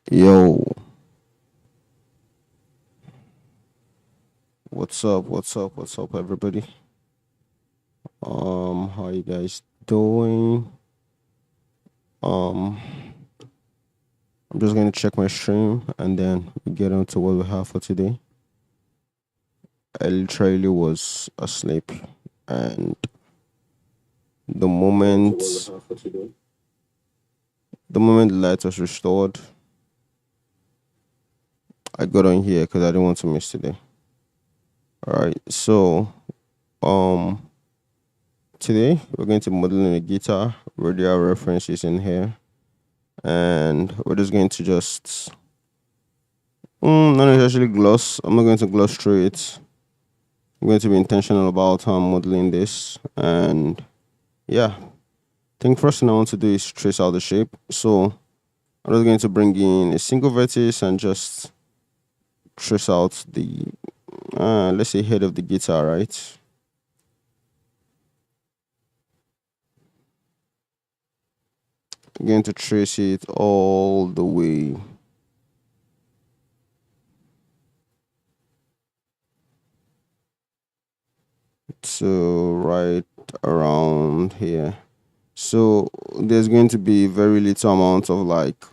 Yo, what's up, everybody? How you guys doing? Um, I'm just gonna check my stream and then we get on to what we have for today. I literally was asleep, and the moment the moment the light was restored, I got on here because I didn't want to miss today. All right, so um, today we're going to be modeling a guitar. Radio references in here, and we're just going to just not necessarily gloss. I'm not going to gloss through it. I'm going to be intentional about how I'm modeling this. And yeah, I think first thing I want to do is trace out the shape. So I'm just going to bring in a single vertex and just trace out the, let's say, head of the guitar, right? I'm going to trace it all the way. So right around here. So there's going to be very little amount of like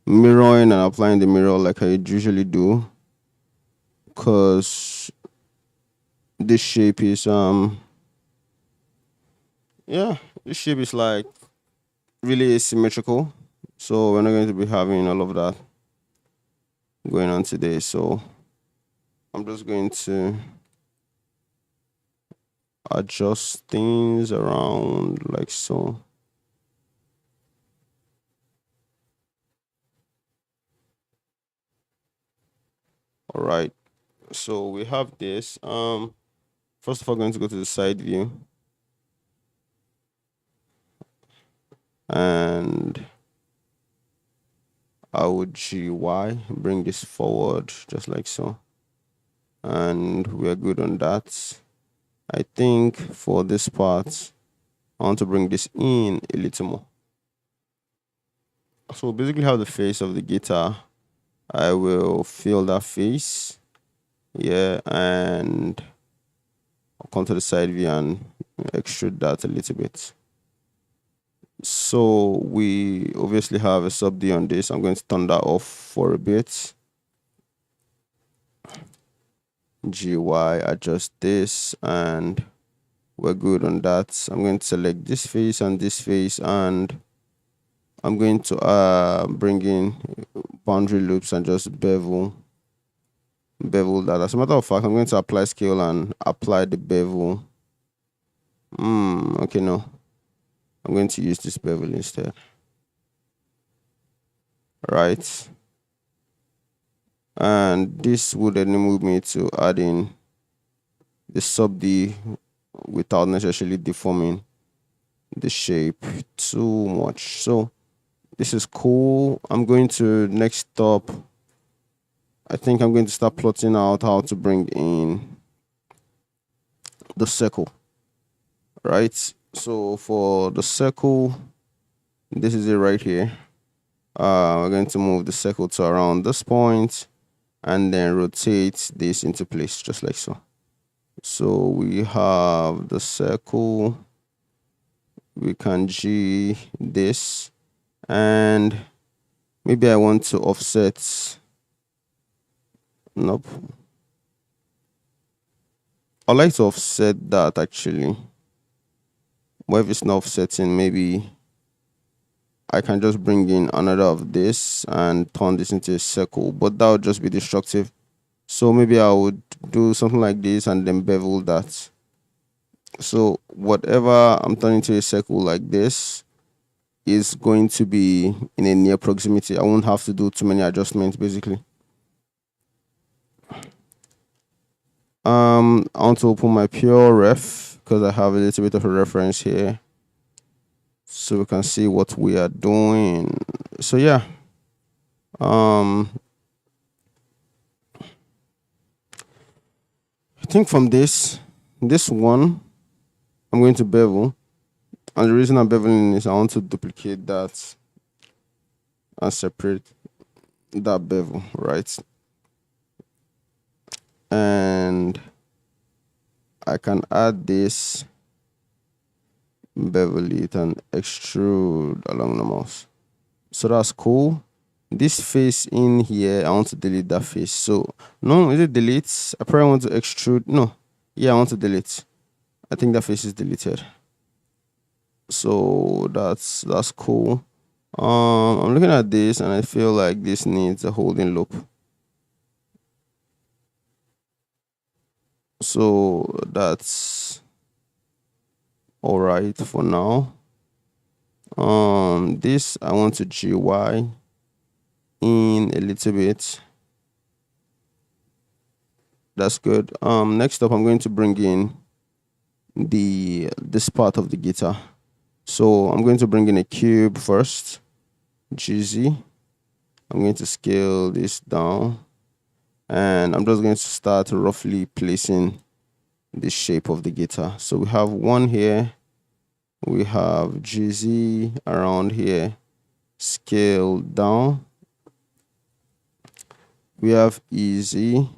mirroring and applying the mirror like I usually do, because this shape is yeah, this shape is like really asymmetrical, so we're not going to be having all of that going on today. So I'm just going to adjust things around like so. All right, so we have this. First of all, going to go to the side view, and I would GY bring this forward just like so, and we're good on that. I think for this part, I want to bring this in a little more. So basically have the face of the guitar. I will fill that face, yeah, and I'll come to the side view and extrude that a little bit. So we obviously have a sub D on this. I'm going to turn that off for a bit. GY, adjust this, and we're good on that. I'm going to select this face and this face, and I'm going to bring in boundary loops and just bevel that. As a matter of fact, I'm going to apply scale and apply the bevel. Okay, no, I'm going to use this bevel instead. Right, and this would enable me to add in the sub D without necessarily deforming the shape too much. So this is cool. I'm going to next up, I think I'm going to start plotting out how to bring in the circle, right? So for the circle, this is it right here. We're going to move the circle to around this point and then rotate this into place just like so. So we have the circle, we can G this, and maybe I want to offset. Nope. I like to offset that actually. What if it's not offsetting? Maybe I can just bring in another of this and turn this into a circle, but that would just be destructive. So maybe I would do something like this and then bevel that. So whatever I'm turning to a circle like this is going to be in a near proximity. I won't have to do too many adjustments basically. I want to open my pure ref because I have a little bit of a reference here, so we can see what we are doing. So yeah, I think from this one, I'm going to bevel, and the reason I'm beveling is I want to duplicate that and separate that bevel, right? And I can add this, bevel it, and extrude along the mouse. So that's cool. This face in here, I want to delete that face. So no, is it delete? I probably want to extrude. No, yeah, I want to delete. I think that face is deleted. So that's cool. I'm looking at this and I feel like this needs a holding loop. So that's all right for now. This I want to GY in a little bit. That's good. Next up, I'm going to bring in this part of the guitar. So I'm going to bring in a cube first. GZ. I'm going to scale this down, and I'm just going to start roughly placing the shape of the guitar. So we have one here, we have GZ around here, scale down. We have easy.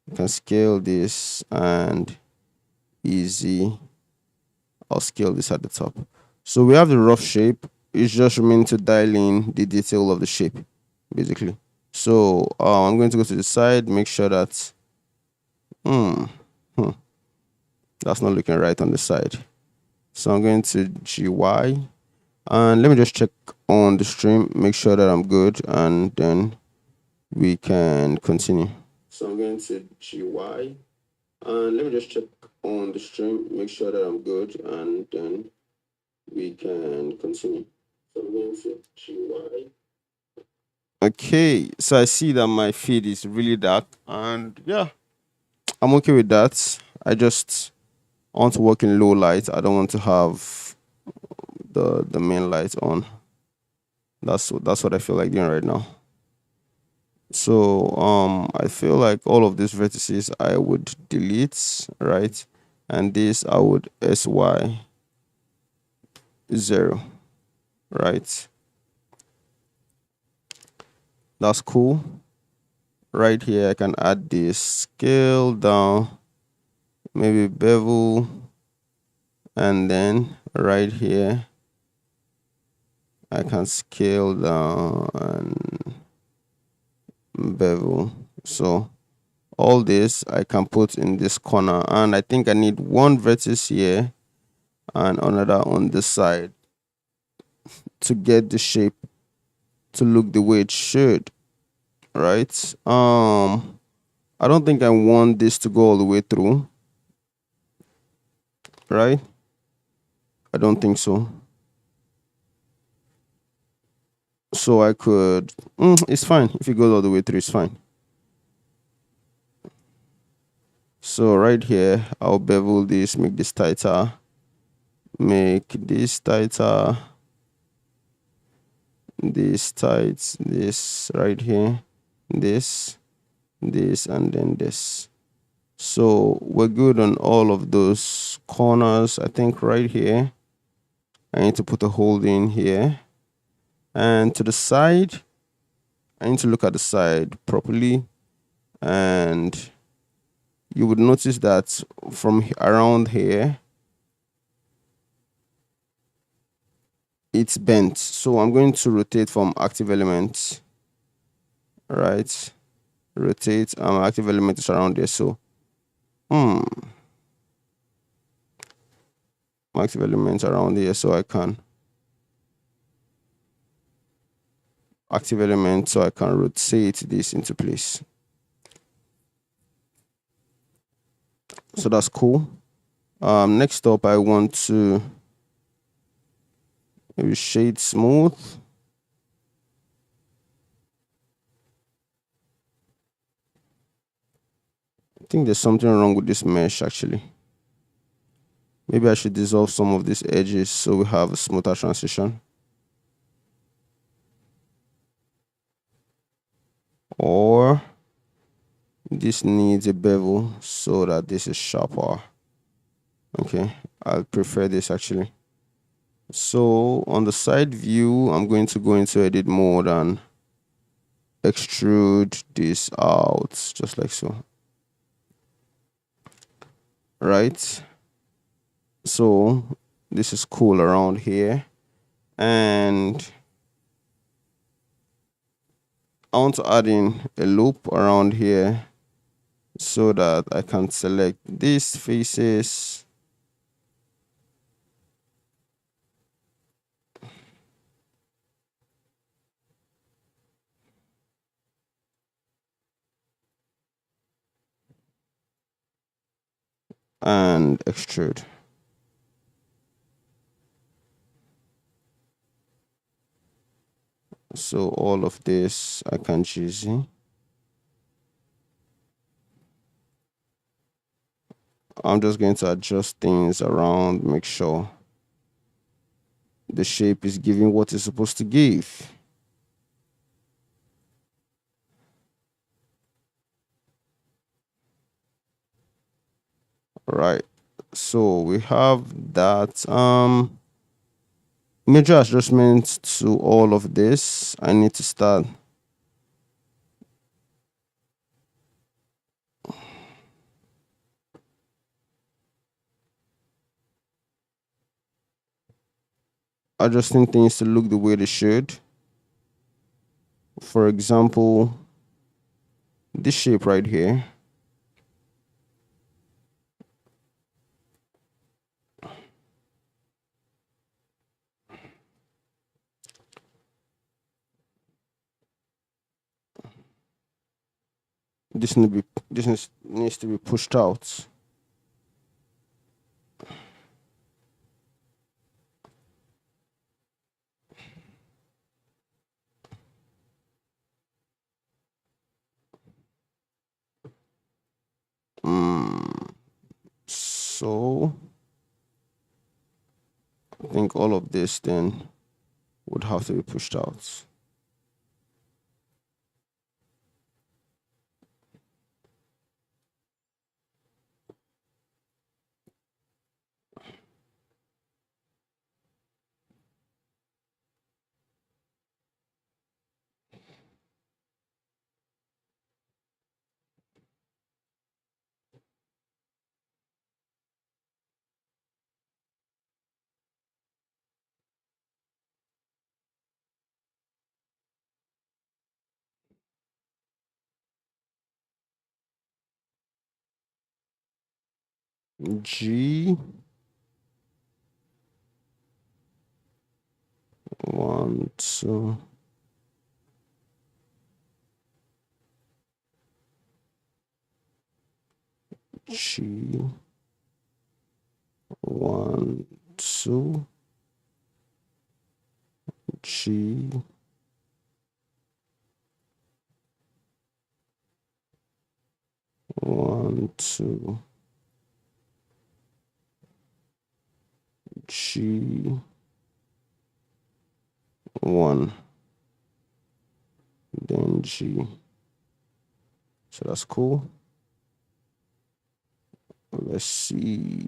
You can scale this and easy. I'll scale this at the top. So we have the rough shape. It's just remaining to dial in the detail of the shape, basically. So I'm going to go to the side, make sure that that's not looking right on the side. So I'm going to GY, and let me just check on the stream, make sure that I'm good, and then we can continue. So I'm going to GY, and let me just check on the stream, make sure that I'm good, and then we can continue. So I'm going to GY. Okay, so I see that my feed is really dark, and yeah, I'm okay with that. I just want to work in low light. I don't want to have the main light on. That's what I feel like doing right now. So I feel like all of these vertices I would delete, right? And this I would SY 0, right? That's cool. Right here I can add this, scale down, maybe bevel, and then right here I can scale down and bevel. So all this I can put in this corner, and I think I need one vertex here and another on this side to get the shape to look the way it should, right? I don't think I want this to go all the way through, right? I don't think so. So I could it's fine if it goes all the way through, it's fine. So right here I'll bevel this, make this tighter, make this tighter, this tight, this right here, this, and then this. So we're good on all of those corners. I think right here I need to put a hold in here, and to the side I need to look at the side properly, and you would notice that from around here it's bent. So I'm going to rotate from active element, right? Rotate, active element is around there. So active element around here, so I can active element, so I can rotate this into place. So that's cool. Next up I want to maybe shade smooth. I think there's something wrong with this mesh actually. Maybe I should dissolve some of these edges so we have a smoother transition. Or this needs a bevel so that this is sharper. Okay, I'll prefer this actually. So on the side view, I'm going to go into edit mode and extrude this out just like so. Right. So this is cool around here. And I want to add in a loop around here so that I can select these faces and extrude. So all of this I can choose. I'm just going to adjust things around, make sure the shape is giving what it's supposed to give. Right. So we have that. Major adjustments to all of this. I need to start adjusting things to look the way they should. For example, this shape right here. Needs to be pushed out. So I think all of this then would have to be pushed out. G 1, 2. G 1, 2. G 1, 2. G 1. Then G. So that's cool. Let's see.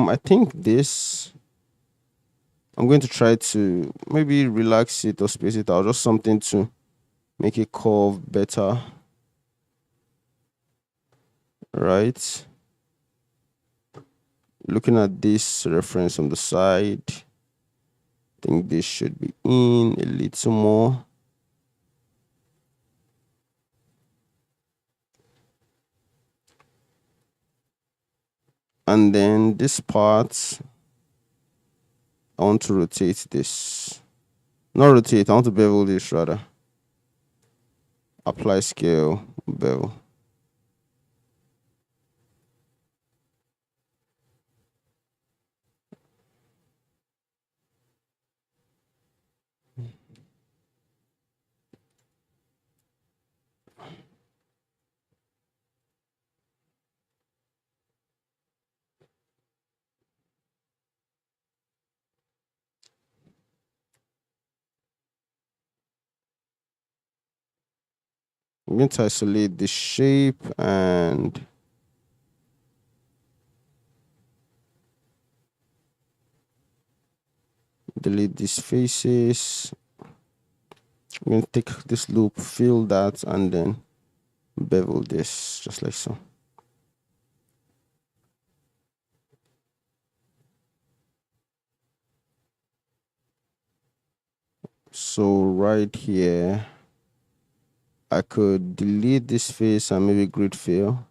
I think this I'm going to try to maybe relax it or space it out, just something to make it curve better. Right. Looking at this reference on the side, I think this should be in a little more. And then this part, I want to rotate this. Not rotate, I want to bevel this rather. Apply scale, bevel. I'm going to isolate this shape and delete these faces. I'm going to take this loop, fill that, and then bevel this just like so. So right here, I could delete this face and maybe grid fill.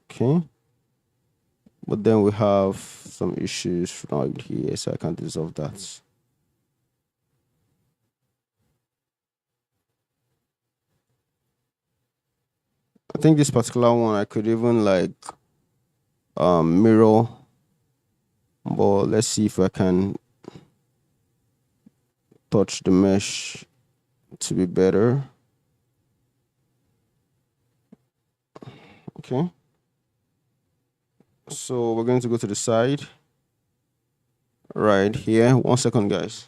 Okay. But then we have some issues right here, so I can't dissolve that. I think this particular one I could even like mirror, but let's see if I can touch the mesh to be better. Okay. So we're going to go to the side right here. 1 second, guys.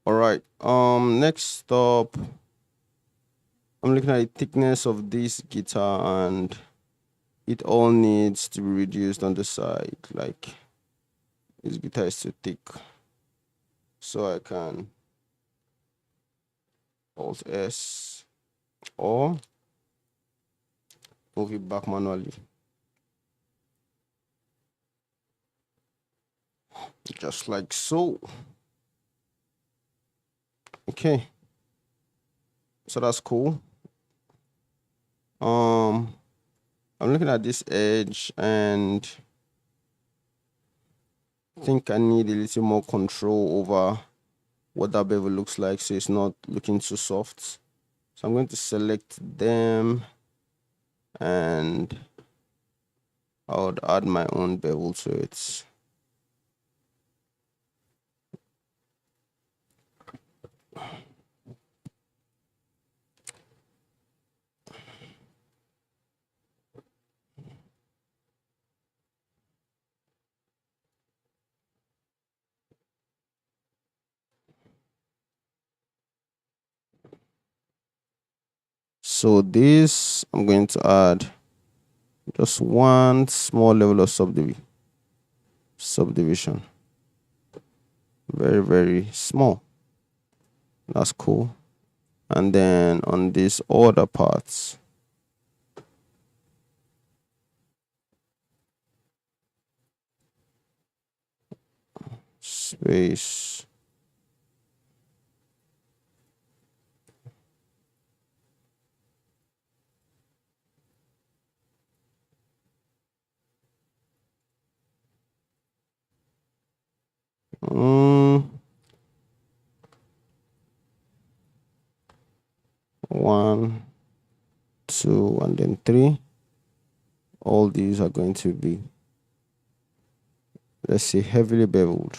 All right. Next up, I'm looking at the thickness of this guitar, and it all needs to be reduced on the side. Like this guitar is too thick, so I can Alt S or move it back manually, just like so. Okay, so that's cool. I'm looking at this edge and I think I need a little more control over what that bevel looks like, so it's not looking too soft. So I'm going to select them and I would add my own bevel to it. So this, I'm going to add just one small level of subdivision. Very, very small. That's cool. And then on these other parts, space. One, two, and then three. All these are going to be, let's say, heavily beveled.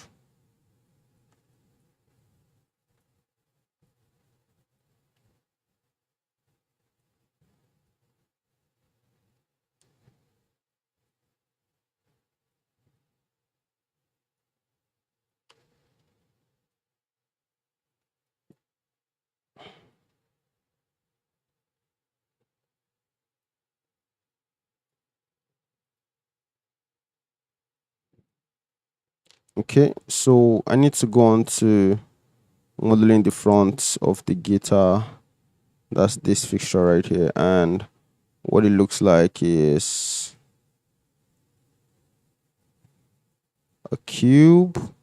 Okay, so I need to go on to modeling the front of the guitar. That's this fixture right here, and what it looks like is a cube,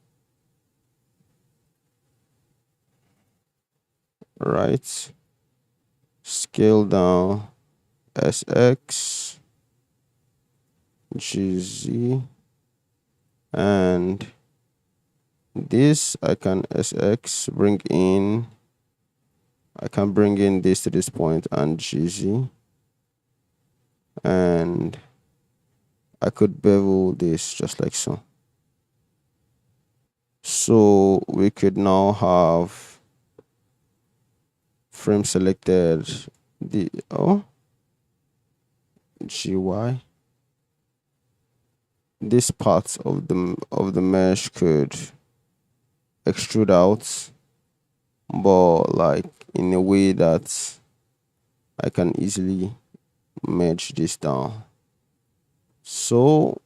right? Scale down SX, GZ, and this I can SX bring in I can bring in this to this point and GZ, and I could bevel this just like so. So we could now have frame selected, the GY. This part of the mesh could extrude out, but like in a way that I can easily merge this down. So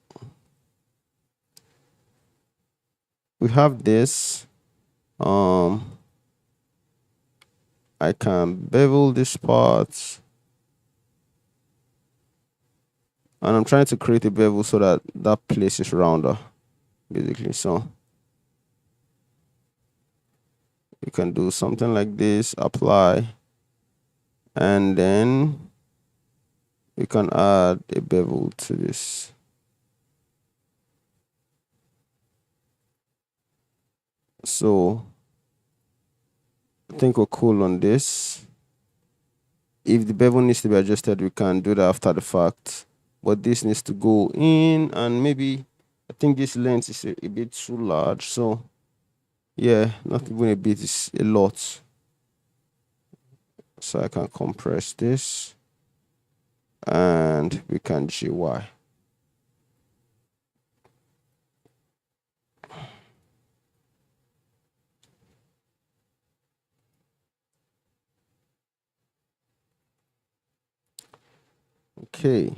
we have this. I can bevel this part, and I'm trying to create a bevel so that that place is rounder, basically. So you can do something like this, apply, and then we can add a bevel to this. So I think we're cool on this. If the bevel needs to be adjusted, we can do that after the fact. But this needs to go in, and maybe I think this length is a bit too large. So yeah, not even a bit, it's a lot. So I can compress this, and we can GY. Okay.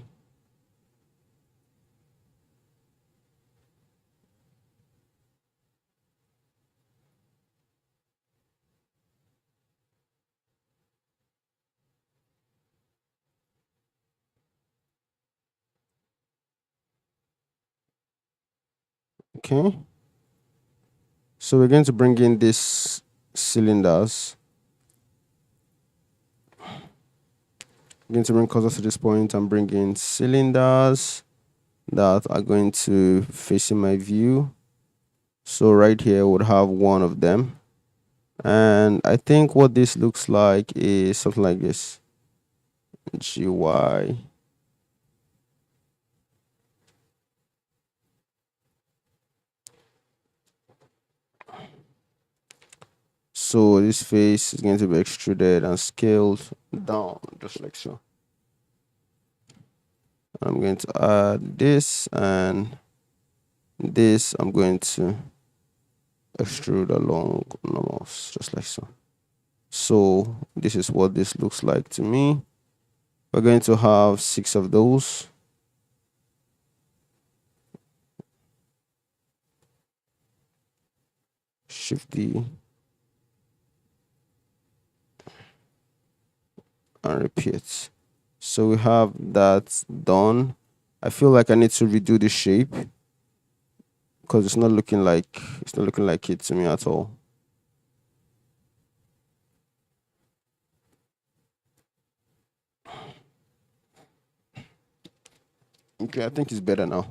Okay. So we're going to bring in these cylinders. I'm going to bring cursor to this point and bring in cylinders that are going to face in my view. So right here I would have one of them. And I think what this looks like is something like this. GY. So this face is going to be extruded and scaled down just like so. I'm going to add this, and this I'm going to extrude along normals just like so. So this is what this looks like to me. We're going to have 6 of those. Shift D and repeat. So we have that done. I feel like I need to redo the shape because it's not looking like it to me at all. Okay, I think it's better now.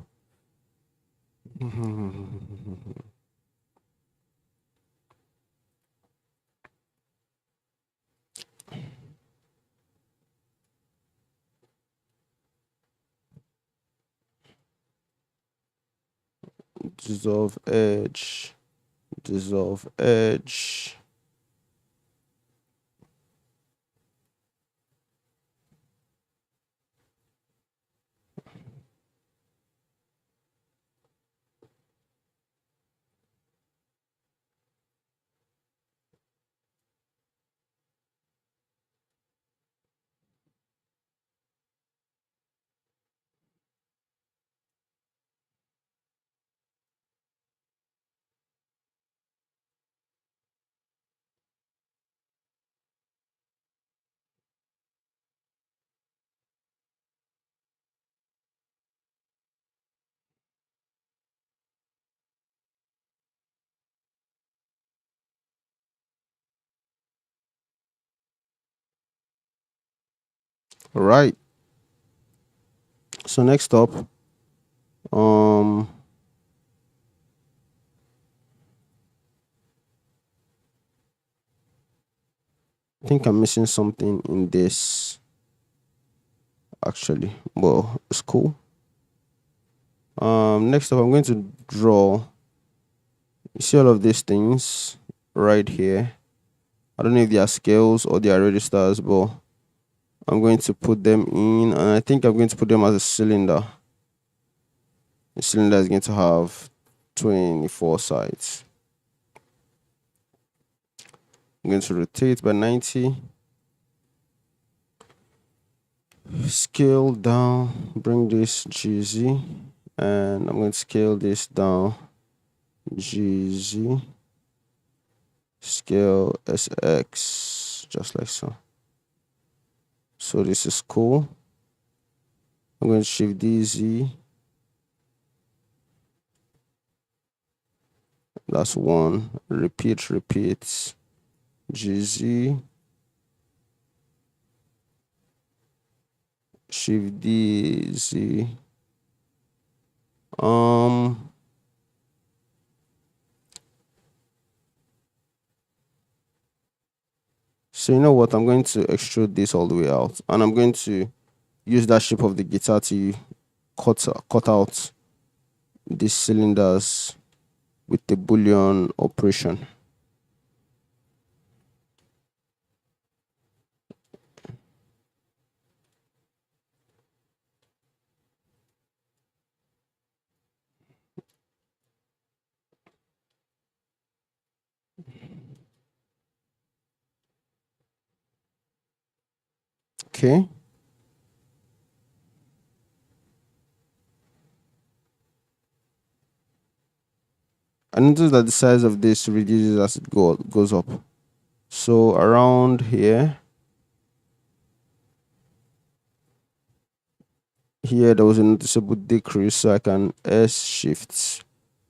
Dissolve edge, dissolve edge. All right. So next up, um, I think I'm missing something in this actually, but it's cool. Next up, I'm going to draw. You see all of these things right here. I don't know if they are scales or they are registers, but I'm going to put them in, and I think I'm going to put them as a cylinder. The cylinder is going to have 24 sides. I'm going to rotate by 90. Scale down, bring this GZ, and I'm going to scale this down, GZ, scale SX, just like so. So this is cool. I'm going to shift DZ. That's one. Repeat, GZ, shift DZ. So you know what? I'm going to extrude this all the way out, and I'm going to use that shape of the guitar to cut out these cylinders with the Boolean operation. Okay. I notice that the size of this reduces as it goes up. So around here, there was a noticeable decrease, so I can S shift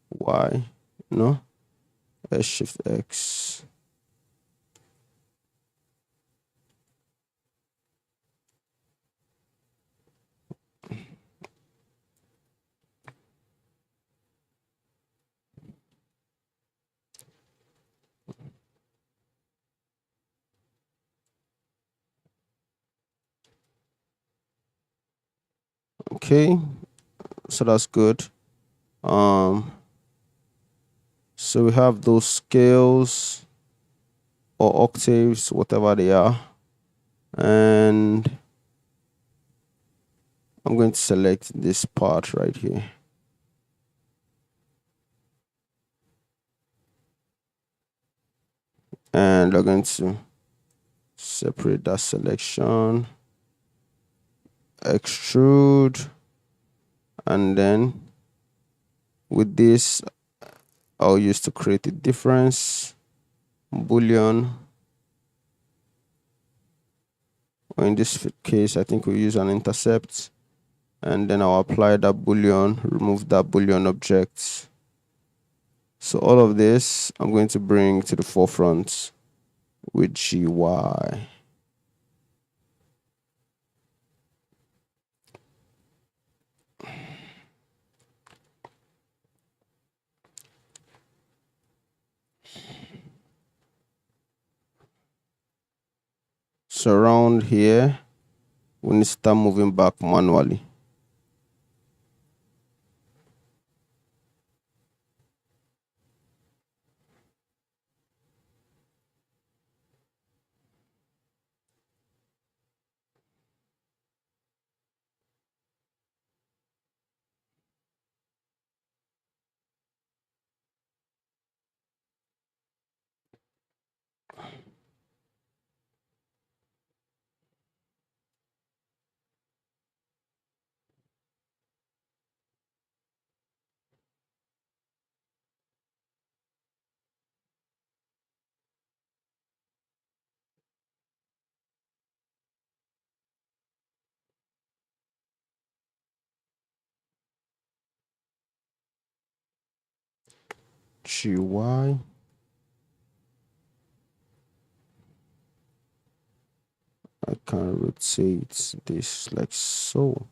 Y, no, S shift X. Okay, so that's good. So we have those scales or octaves, whatever they are, and I'm going to select this part right here. And we're going to separate that selection, extrude, and then with this, I'll use to create a difference, Boolean, or in this case, I think we'll use an intercept, and then I'll apply that Boolean, remove that Boolean object. So all of this, I'm going to bring to the forefront with GY. So around here, we need to start moving back manually. GY. I can rotate this like so.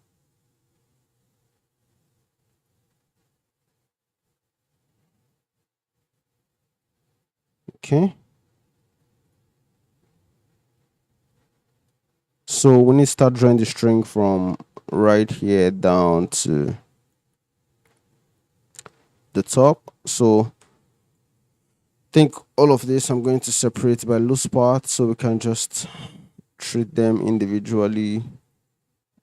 Okay. So we need to start drawing the string from right here down to the top. So I think all of this I'm going to separate by loose parts so we can just treat them individually.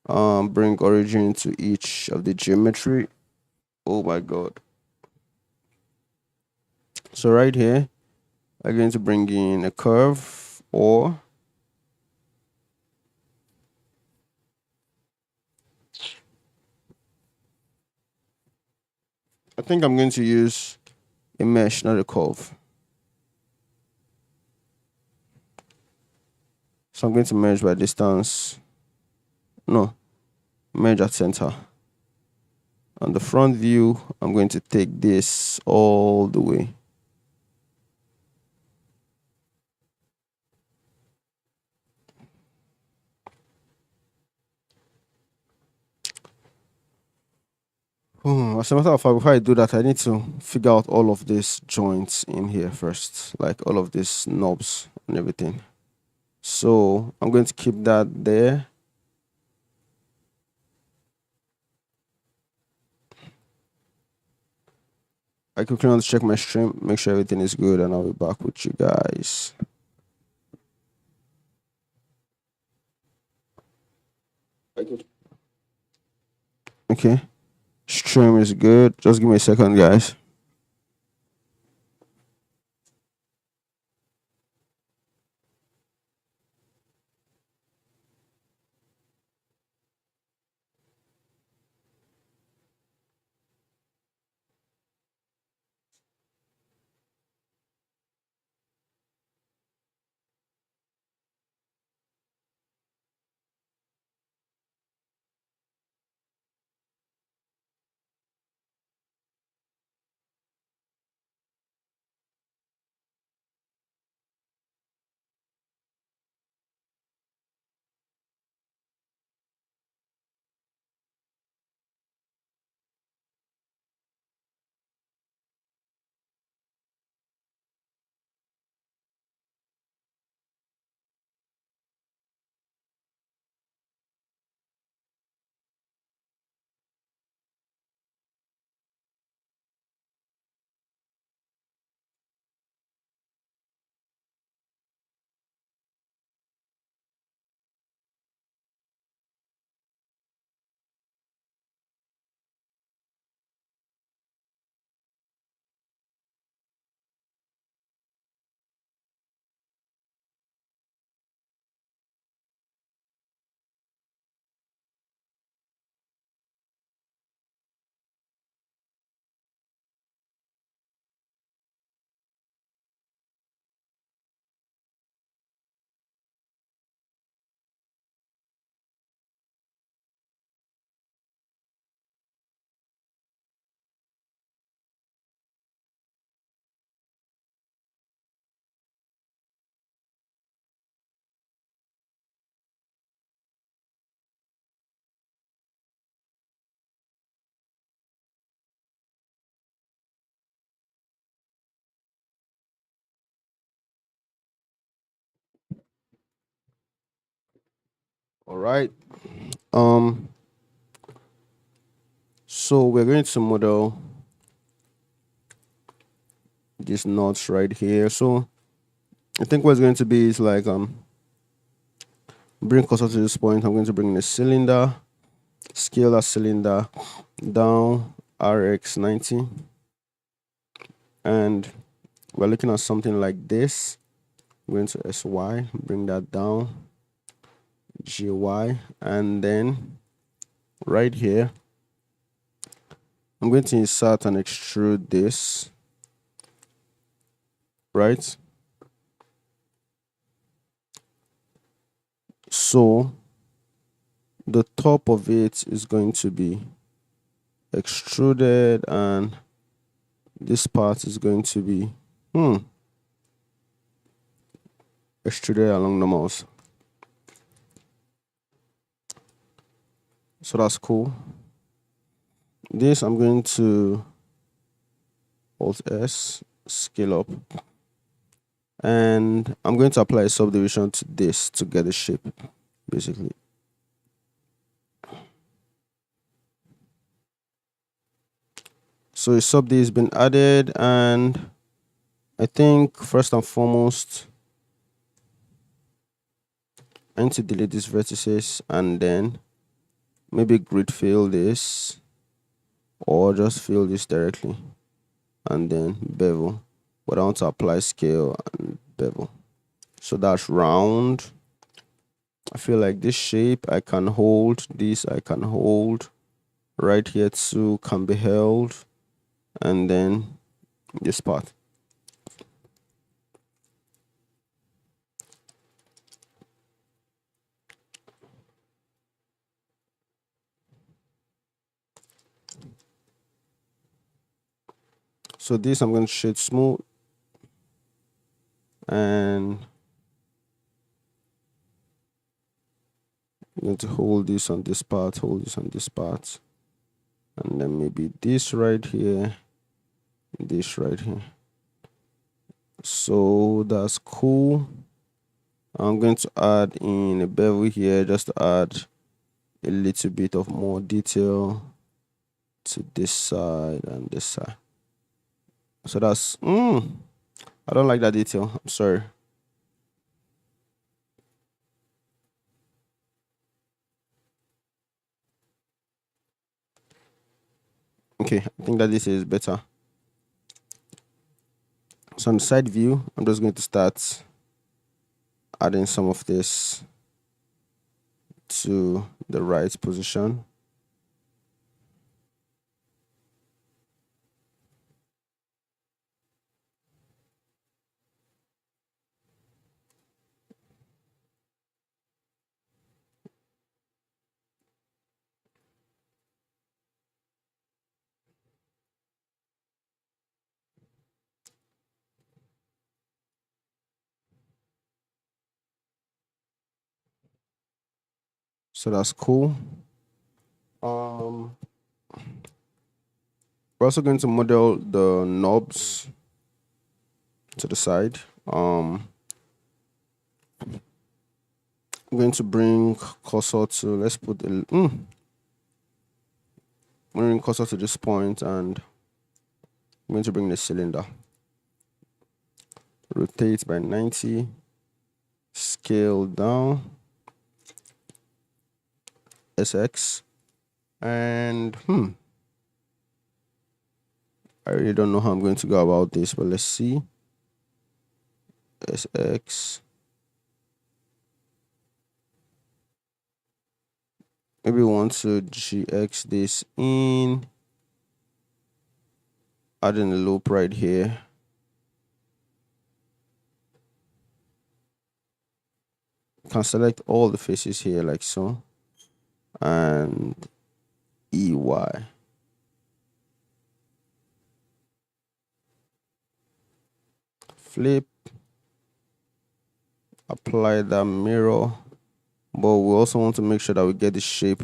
Bring origin to each of the geometry. Oh my god. So right here I'm going to bring in a curve, or I think I'm going to use a mesh, not a curve. So I'm going to merge by distance. No, merge at center. On the front view, I'm going to take this all the way. As a matter of fact, before I do that, I need to figure out all of these joints in here first, like all of these knobs and everything. So I'm going to keep that there. I quickly want to check my stream, make sure everything is good, and I'll be back with you guys. Okay, stream is good. Just give me a second, guys. All right. Um. So we're going to model these knots right here. So I think what's going to be is like bring cursor to this point. I'm going to bring the cylinder, scale that cylinder down RX90, and we're looking at something like this. I'm going to SY, bring that down, GY, and then right here I'm going to insert and extrude this, right? So the top of it is going to be extruded, and this part is going to be extruded along the mouse. So that's cool. This I'm going to Alt S, scale up, and I'm going to apply a subdivision to this to get a shape. basically. So a sub day has been added, and I think first and foremost, I need to delete these vertices and then maybe grid fill this or just fill this directly and then bevel. But I want to apply scale and bevel. So that's round. I feel like this shape I can hold, this I can hold, right here too can be held, and then this part. So this I'm going to shade smooth, and I'm going to hold this on this part, hold this on this part, and then maybe this right here, this right here. So that's cool. I'm going to add in a bevel here just to add a little bit of more detail to this side and this side. So that's I don't like that detail. I'm sorry. Okay, I think that this is better. So on the side view, I'm just going to start adding some of this to the right position. So that's cool. We're also going to model the knobs to the side. I'm going to bring cursor to, let's put bring cursor to this point, and I'm going to bring the cylinder. Rotate by 90, scale down, SX, and I really don't know how I'm going to go about this, but let's see. SX. Maybe we want to GX this in, add in a loop right here. Can select all the faces here like so, and EY. Flip, apply that mirror, but we also want to make sure that we get the shape.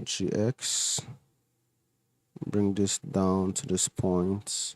GX, bring this down to this point.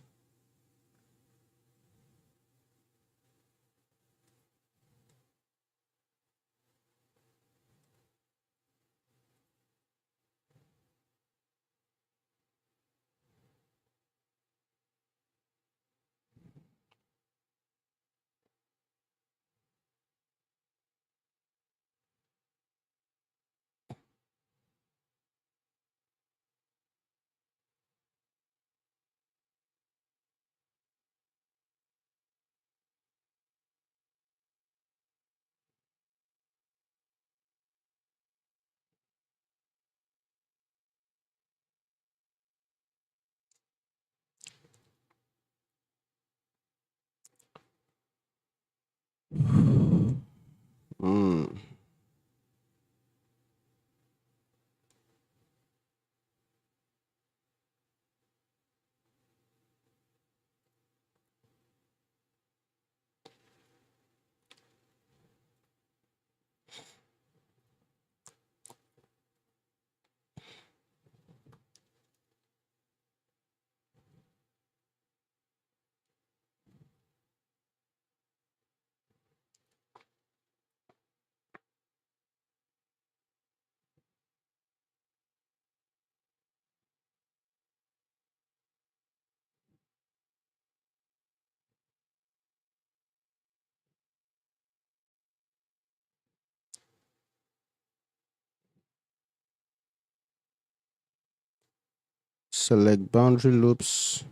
select boundary loops,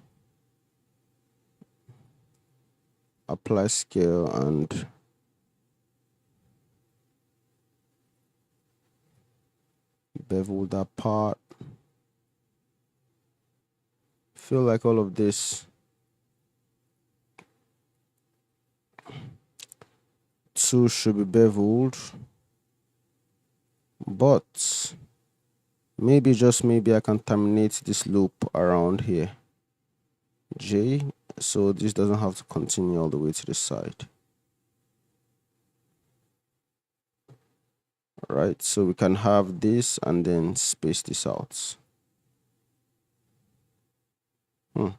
apply scale, and bevel that part. Feel like all of this too should be beveled, but maybe, just maybe, I can terminate this loop around here, J, so this doesn't have to continue all the way to the side. Right, so we can have this and then space this out. Hmm.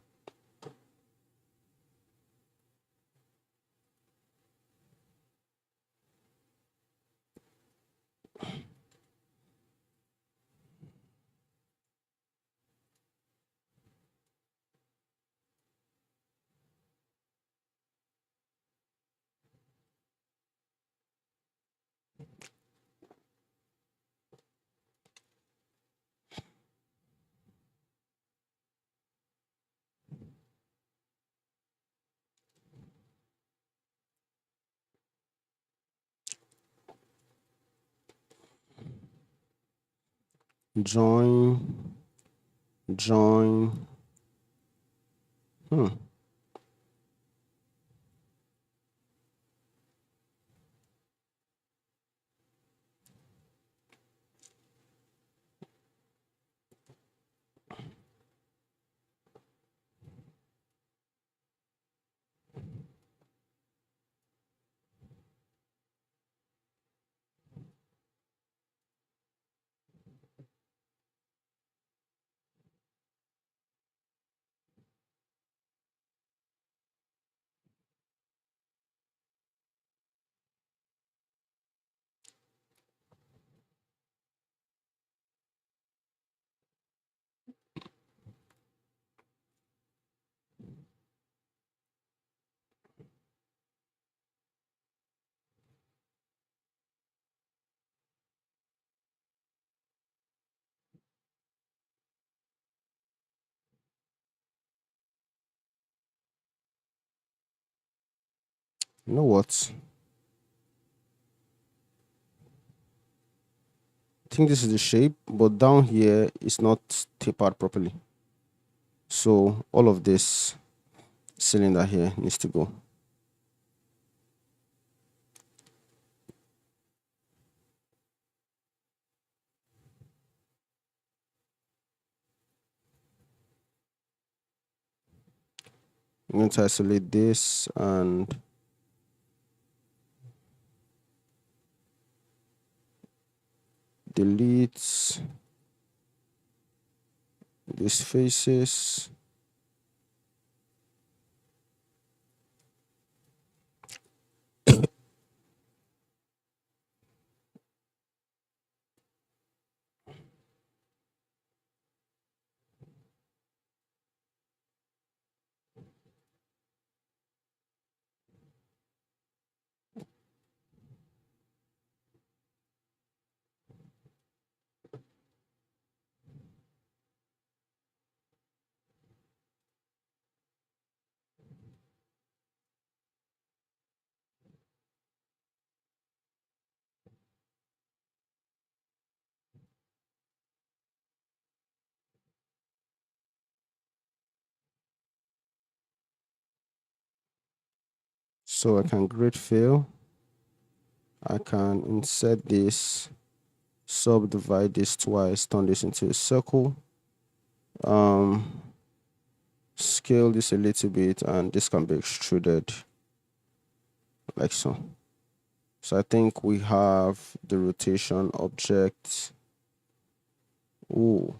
Join, join. Hmm. You know what? I think this is the shape, but down here it's not tapered properly. So all of this cylinder here needs to go. I'm going to isolate this and delete these faces. So I can grid fill. I can insert this, subdivide this twice, turn this into a circle. Scale this a little bit, and this can be extruded like so. So I think we have the rotation object. Ooh.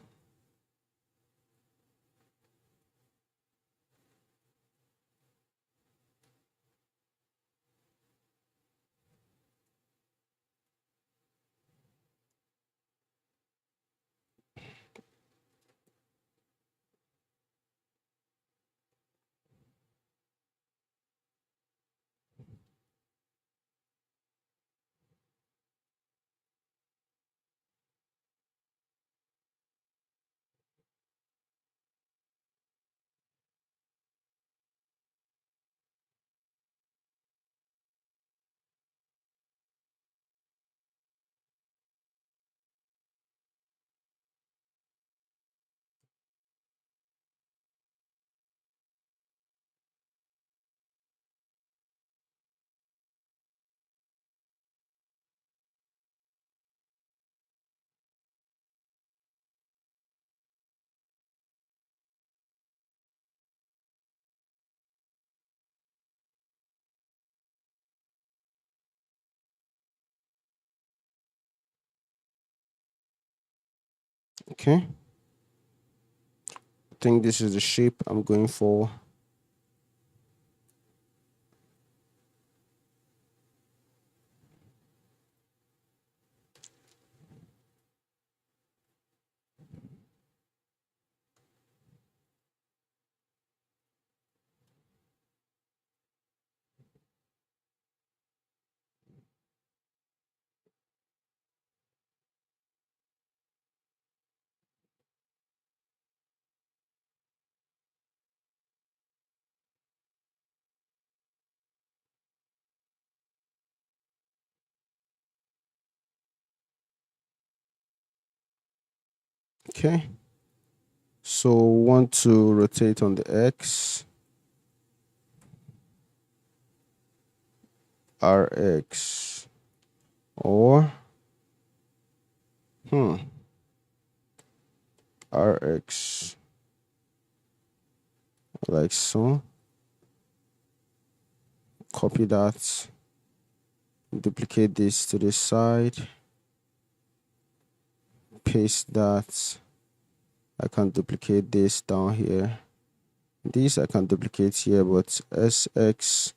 Okay, I think this is the shape I'm going for. Okay, so want to rotate on the X, RX, or RX, like so. Copy that, duplicate this to this side, paste that. I can duplicate this down here. This I can duplicate here, but SX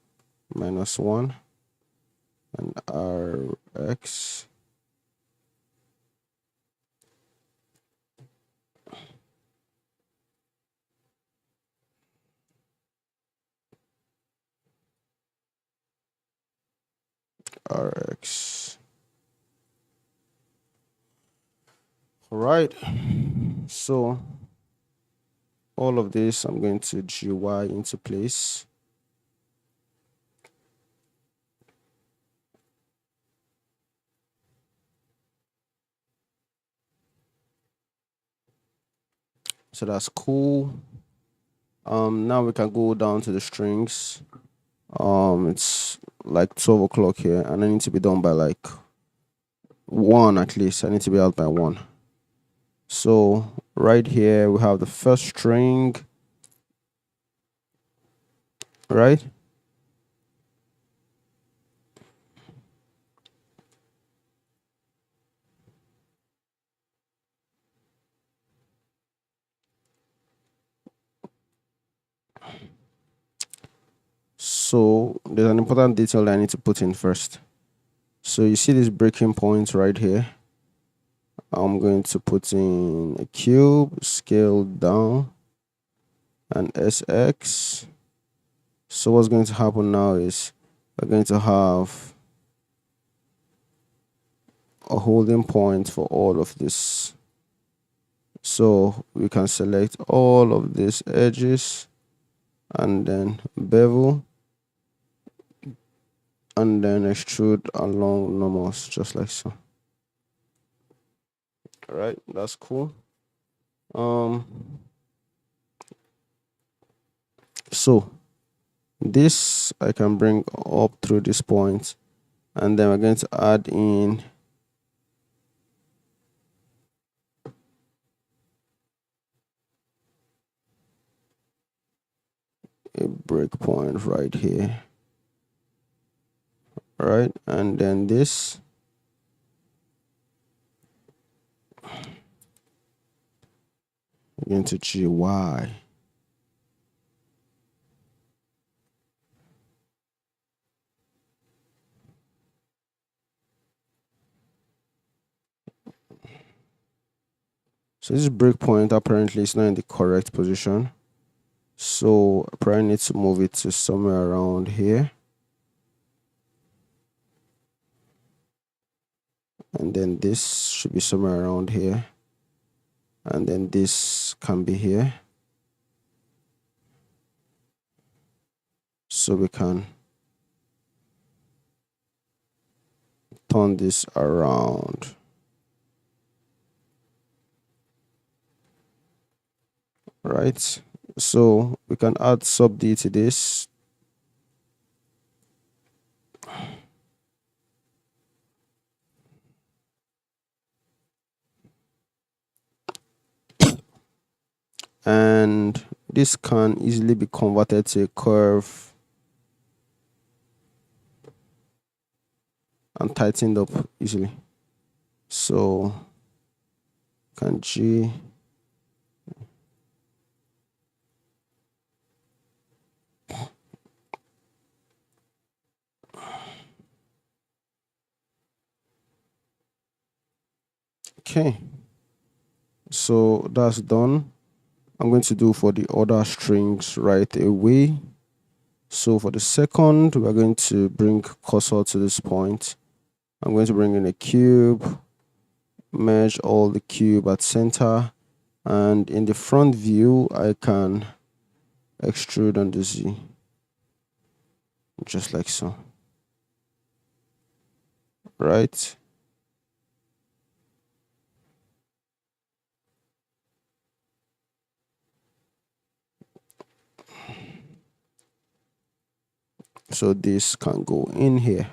minus 1 and RX. RX. All right. So all of this, I'm going to GY into place. So that's cool. Now we can go down to the strings. It's like 12 o'clock here, and I need to be done by like 1 at least. I need to be out by 1. So right here we have the first string, right? So there's an important detail that I need to put in first. So you see this breaking point right here. I'm going to put in a cube, scale down, and SX. So what's going to happen now is we're going to have a holding point for all of this. So we can select all of these edges and then bevel and then extrude along normals, just like so. All right, that's cool. So this I can bring up through this point, and then we're going to add in a breakpoint right here. All right, and then this going to GY. So this breakpoint apparently is not in the correct position. So I probably need to move it to somewhere around here. And then this should be somewhere around here. And then this can be here. So we can turn this around. Right? So we can add sub D to this. And this can easily be converted to a curve and tightened up easily. So can G. Okay, so that's done. I'm going to do for the other strings right away. So for the second, we're going to bring cursor to this point. I'm going to bring in a cube, merge all the cube at center, and in the front view, I can extrude on the Z, just like so, right? So this can go in here.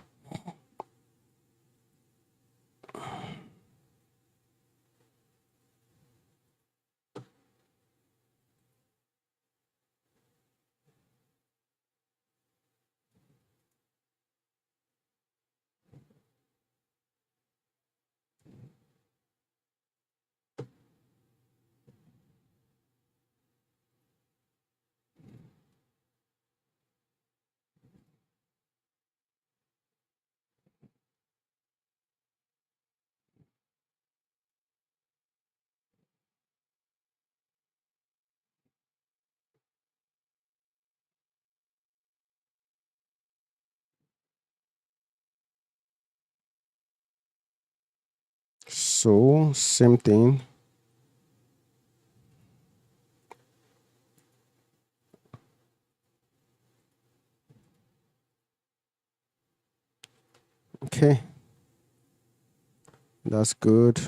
So same thing. Okay, that's good.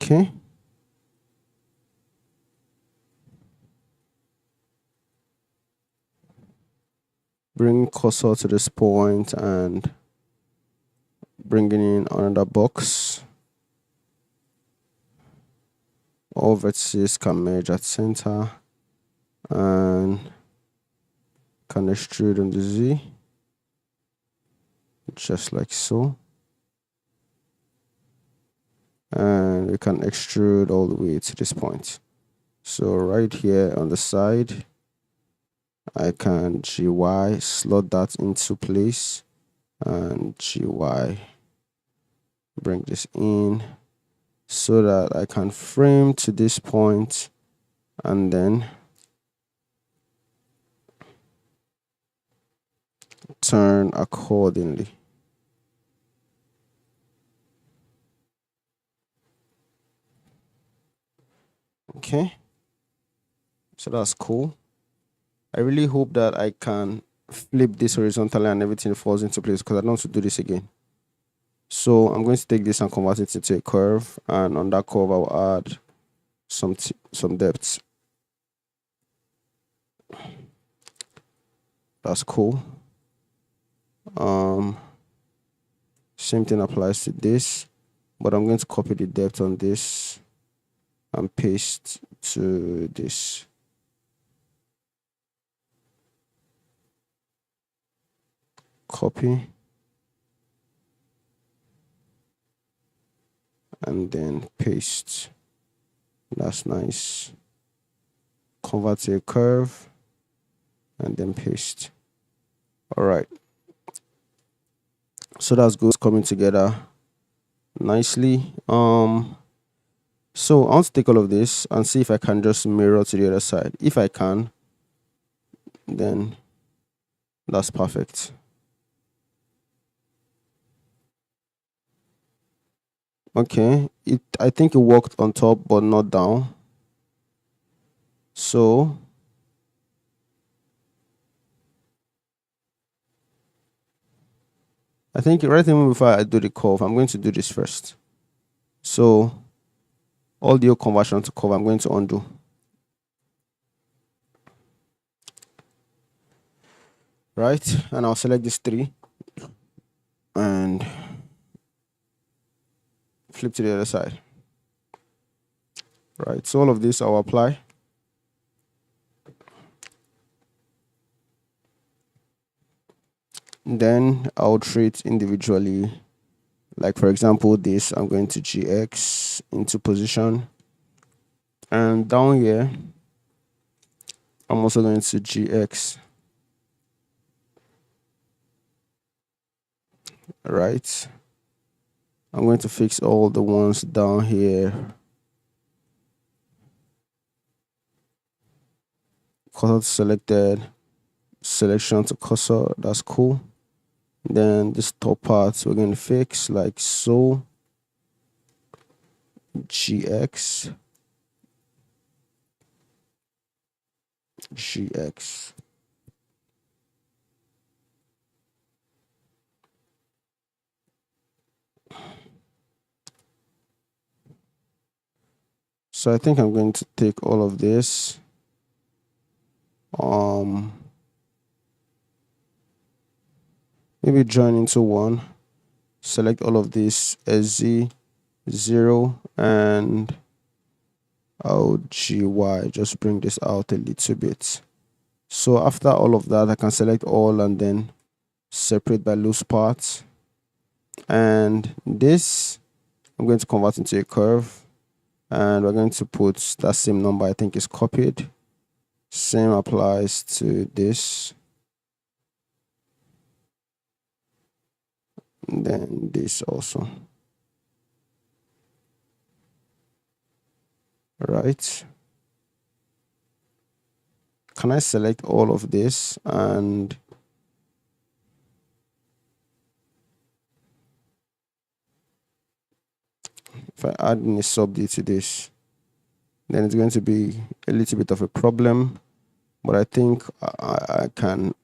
Okay, bring cursor to this point and bringing in another box. All vertices can merge at center and can extrude on the Z, just like so. And we can extrude all the way to this point. So right here on the side, I can GY, slot that into place, and GY, bring this in so that I can frame to this point and then turn accordingly. Okay, so that's cool. I really hope that I can flip this horizontally and everything falls into place, because I don't want to do this again. So I'm going to take this and convert it into a curve, and on that curve I'll add some depth. That's cool. Same thing applies to this, but I'm going to copy the depth on this and paste to this. Copy and then paste. That's nice. Convert to a curve and then paste. All right, so that's good, coming together nicely. So I want to take all of this and see if I can just mirror to the other side. If I can, then that's perfect. Okay, I think it worked on top but not down. So I think right even before I do the curve, I'm going to do this first. So all the conversion to curve, I'm going to undo. Right, and I'll select this 3 and flip to the other side. Right, so all of this I'll apply. Then I'll treat individually. Like for example, this I'm going to GX into position, and down here I'm also going to GX. Right, I'm going to fix all the ones down here. Cursor selected, selection to cursor, that's cool. Then this top part we're going to fix like so. GX, GX. So I think I'm going to take all of this. Maybe join into one. Select all of this SZ 0 and OGY. Just bring this out a little bit. So after all of that, I can select all and then separate by loose parts. And this I'm going to convert into a curve, and we're going to put that same number I think is copied. Same applies to this, and then this also. Right, can I select all of this? And if I add in a sub D to this, then it's going to be a little bit of a problem, but I think I can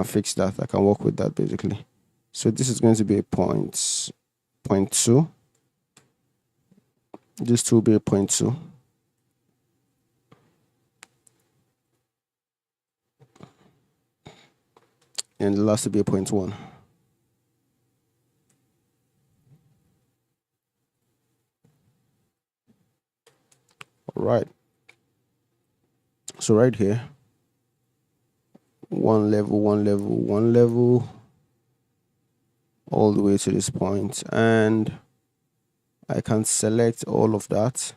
fix that. I can work with that basically. So this is going to be a point 2. This 2 will be a 0.2. And the last will be a 0.1. All right. So right here, one level, all the way to this point, and I can select all of that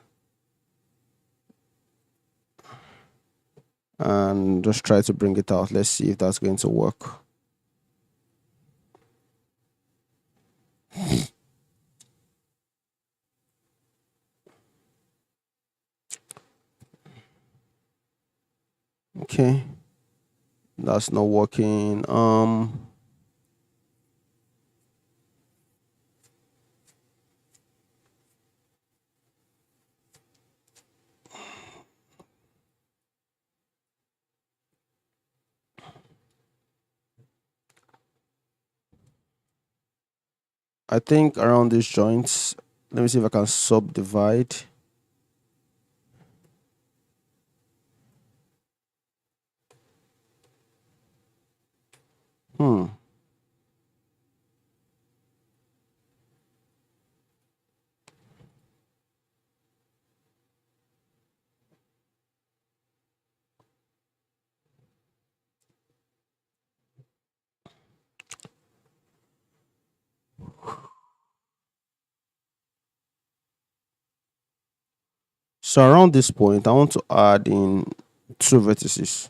and just try to bring it out. Let's see if that's going to work. Okay, that's not working. I think around these joints, let me see if I can subdivide. So around this point, I want to add in 2 vertices.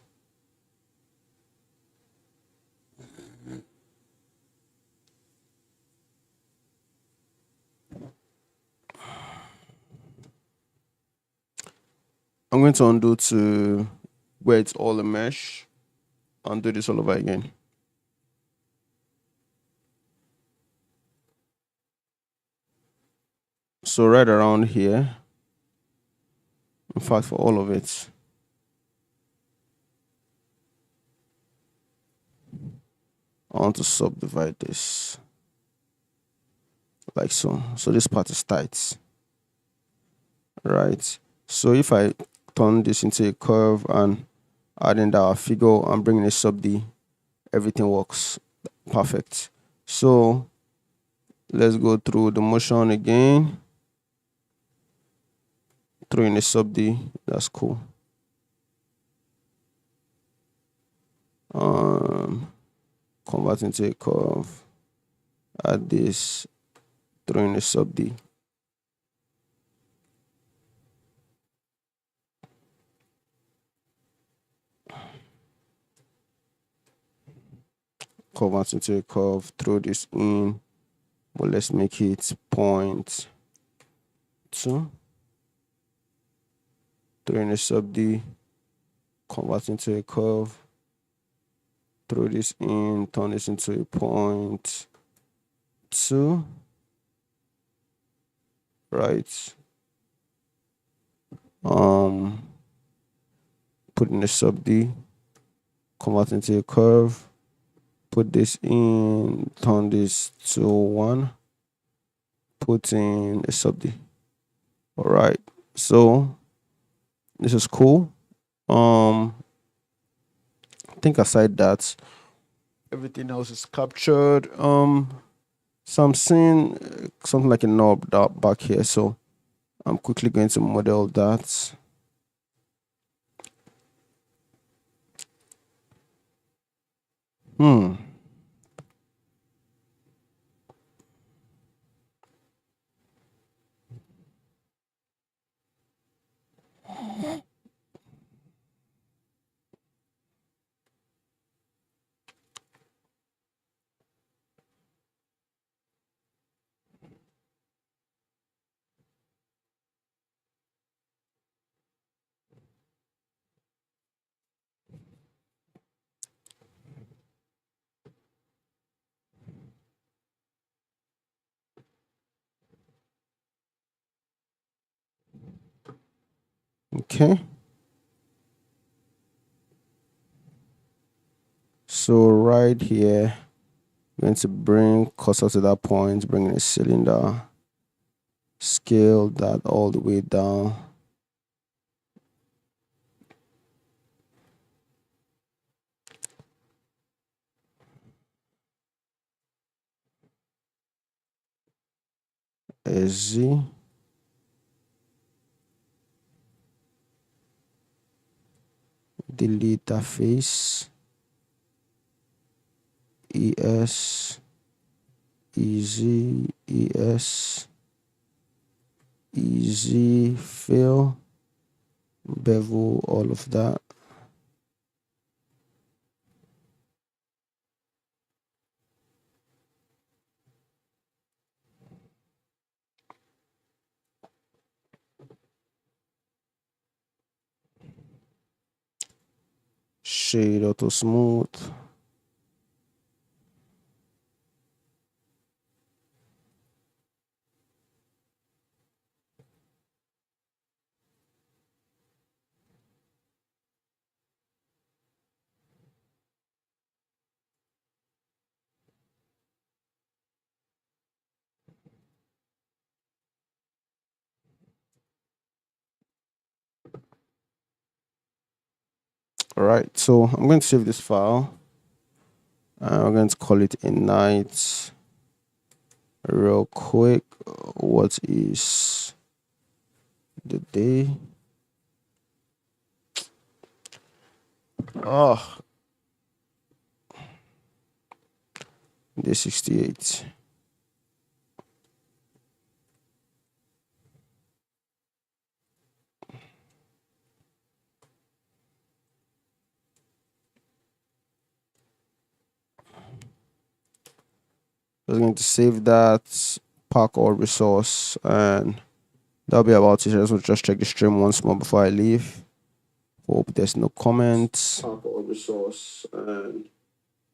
I'm going to undo to where it's all a mesh. Undo this all over again. So right around here, in fact, for all of it, I want to subdivide this like so. So this part is tight, right? So if I turn this into a curve and add in our figure and bring in a sub D, everything works perfect. So let's go through the motion again. Throw in a sub D, that's cool. Convert into a curve, add this, throw in a sub D. Convert into a curve, throw this in, but let's make it 0.2. Throw in a sub D, convert into a curve, throw this in, turn this into a 0.2, right? Put in a sub D, convert into a curve, put this in, turn this to 1, put in a sub D. All right, so this is cool. I think aside that, everything else is captured. So I'm seeing something like a knob back here, so I'm quickly going to model that. Okay. So right here, I'm going to bring cursor to that point, bring in a cylinder, scale that all the way down. A Z. Delete that face. ES. EZ. ES. EZ. Fill. Bevel, all of that. Shade auto smooth. All right, so I'm going to save this file. I'm going to call it a night. Real quick, what is the day? Oh, day 68. I'm going to save that, pack all resource, and that'll be about it. So just check the stream once more before I leave. Hope there's no comments. Pack all resource, and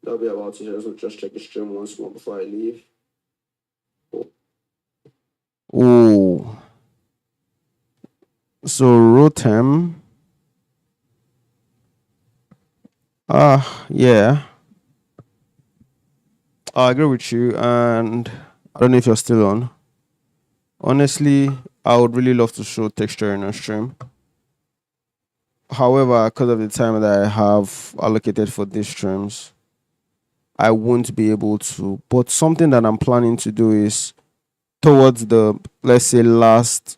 that'll be about it. So just check the stream once more before I leave. Ooh. So Rotem, yeah, I agree with you, and I don't know if you're still on. Honestly, I would really love to show texture in a stream. However, because of the time that I have allocated for these streams, I won't be able to. But something that I'm planning to do is towards the, let's say, last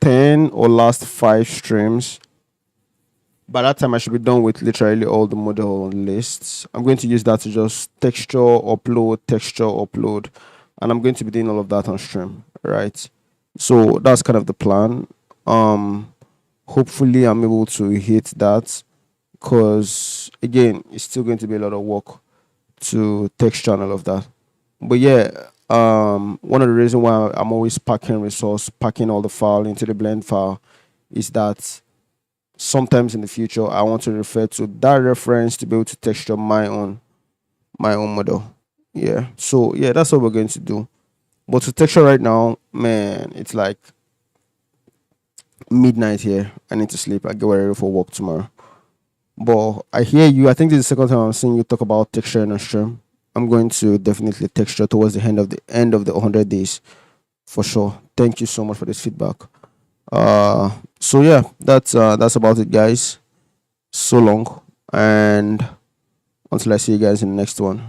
10 or last 5 streams. By that time, I should be done with literally all the model lists. I'm going to use that to just texture, upload, and I'm going to be doing all of that on stream, right? So that's kind of the plan. Hopefully, I'm able to hit that because again, it's still going to be a lot of work to texture and all of that. But yeah, one of the reasons why I'm always packing all the file into the blend file is that sometimes in the future I want to refer to that reference to be able to texture my own model. Yeah. So yeah, that's what we're going to do. But to texture right now, man, it's like midnight here. I need to sleep. I get ready for work tomorrow. But I hear you. I think this is the second time I'm seeing you talk about texture in a stream. I'm going to definitely texture towards the end of the 100 days for sure. Thank you so much for this feedback. So yeah, that's about it, guys. So long, and until I see you guys in the next one.